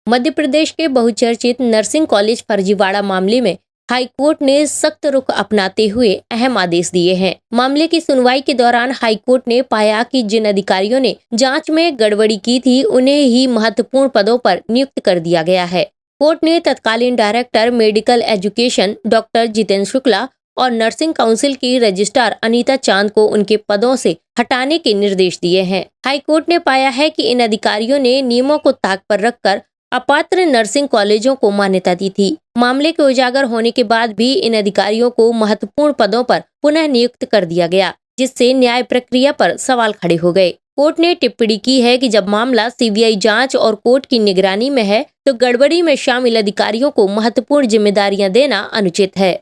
मध्य प्रदेश के बहुचर्चित nursing college फर्जीवाड़ा मामले में हाईकोर्ट ने सख्त रुख अपनाते हुए अहम आदेश दिए हैं। मामले की सुनवाई के दौरान हाईकोर्ट ने पाया कि जिन अधिकारियों ने जांच में गड़बड़ी की थी उन्हें ही महत्वपूर्ण पदों पर नियुक्त कर दिया गया है। कोर्ट ने तत्कालीन director medical education doctor Jitendra Shukla और नर्सिंग काउंसिल की रजिस्ट्रार अनीता चांद को उनके पदों से हटाने के निर्देश दिए हैं। हाईकोर्ट ने पाया है कि इन अधिकारियों ने नियमों को ताक पर रखकर अपात्र नर्सिंग कॉलेजों को मान्यता दी थी। मामले के उजागर होने के बाद भी इन अधिकारियों को महत्वपूर्ण पदों पर पुनः नियुक्त कर दिया गया, जिससे न्याय प्रक्रिया पर सवाल खड़े हो गए। कोर्ट ने टिप्पणी की है कि जब मामला सीबीआई जांच और कोर्ट की निगरानी में है तो गड़बड़ी में शामिल अधिकारियों को महत्वपूर्ण जिम्मेदारियां देना अनुचित है।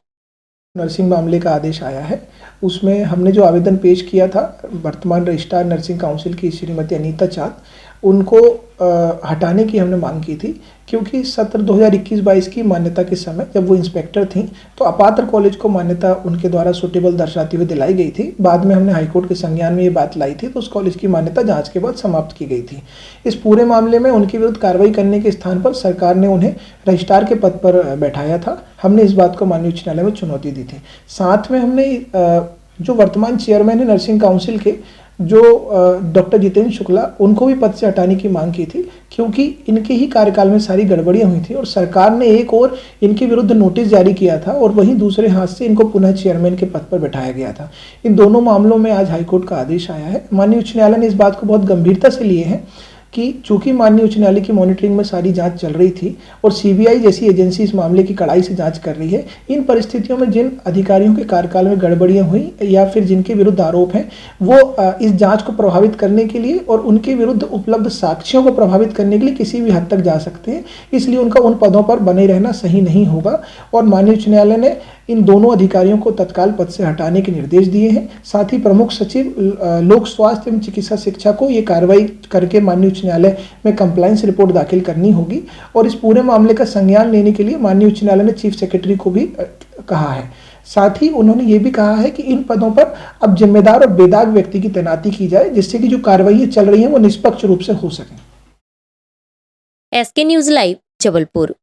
नर्सिंग मामले का आदेश आया है, उसमें हमने जो आवेदन पेश किया था वर्तमान रजिस्ट्रार नर्सिंग काउंसिल की श्रीमती अनीता चांद, उनको हटाने की हमने मांग की थी, क्योंकि सत्र 2021-22 की मान्यता के समय जब वो इंस्पेक्टर थी तो अपात्र कॉलेज को मान्यता उनके द्वारा सुटेबल दर्शाती हुई दिलाई गई थी। बाद में हमने हाईकोर्ट के संज्ञान में ये बात लाई थी तो उस कॉलेज की मान्यता जांच के बाद समाप्त की गई थी। इस पूरे मामले में उनके विरुद्ध कार्रवाई करने के स्थान पर सरकार ने उन्हें रजिस्ट्रार के पद पर बैठाया था। हमने इस बात को माननीय उच्च न्यायालय में चुनौती दी थी। साथ में हमने जो वर्तमान चेयरमैन है नर्सिंग काउंसिल के, जो डॉक्टर जितेंद्र शुक्ला, उनको भी पद से हटाने की मांग की थी, क्योंकि इनके ही कार्यकाल में सारी गड़बड़ियां हुई थी और सरकार ने एक और इनके विरुद्ध नोटिस जारी किया था और वहीं दूसरे हाथ से इनको पुनः चेयरमैन के पद पर बैठाया गया था। इन दोनों मामलों में आज हाईकोर्ट का आदेश आया है। माननीय उच्च न्यायालय ने इस बात को बहुत गंभीरता से लिए हैं कि चूंकि माननीय उच्च न्यायालय की मॉनिटरिंग में सारी जांच चल रही थी और सीबीआई जैसी एजेंसी इस मामले की कड़ाई से जांच कर रही है, इन परिस्थितियों में जिन अधिकारियों के कार्यकाल में गड़बड़ियां हुई या फिर जिनके विरुद्ध आरोप हैं, वो इस जांच को प्रभावित करने के लिए और उनके विरुद्ध उपलब्ध साक्ष्यों को प्रभावित करने के लिए किसी भी हद तक जा सकते हैं। इसलिए उनका उन पदों पर बने रहना सही नहीं होगा और माननीय उच्च न्यायालय ने इन दोनों अधिकारियों को तत्काल पद से हटाने के निर्देश दिए हैं। साथ ही प्रमुख सचिव लोक स्वास्थ्य एवं चिकित्सा शिक्षा को ये कार्रवाई करके माननीय उच्च न्यायालय में कंप्लायंस रिपोर्ट दाखिल करनी होगी और इस पूरे मामले का संज्ञान लेने के लिए माननीय उच्च न्यायालय ने चीफ सेक्रेटरी को भी कहा है। साथ ही उन्होंने ये भी कहा है कि इन पदों पर अब जिम्मेदार और बेदाग व्यक्ति की तैनाती की जाए, जिससे कि जो कार्रवाई चल रही है वो निष्पक्ष रूप से हो सके। SK news live, Jabalpur.